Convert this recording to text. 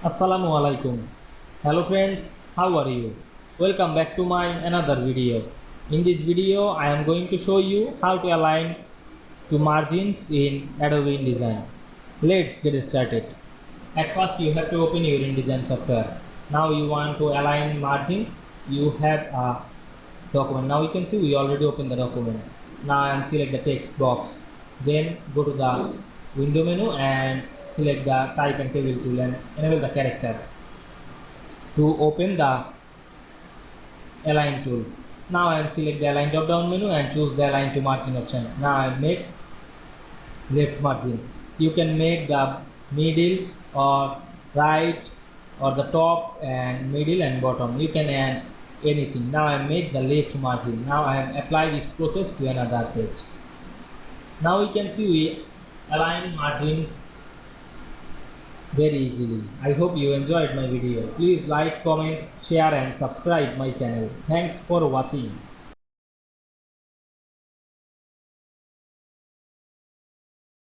Assalamu Walaikum. Hello friends, how are you? Welcome back to my another video. In this video, I am going to show you how to align two margins in Adobe InDesign. Let's get started. At first, you have to open your InDesign software. Now you want to align margin. You have a document. Now you can see we already opened the document. Now I am select the text box. Then go to the window menu and select the type and table tool and enable the character to open the align tool. Now I am select the align drop down menu and choose the align to margin option. Now I make left margin. You can make the middle or right or the top and middle and bottom. You can add anything. Now I make the left margin. Now I have applied this process to another page. Now you can see we align margins very easily. I hope you enjoyed my video. Please like, comment, share and subscribe my channel. Thanks for watching.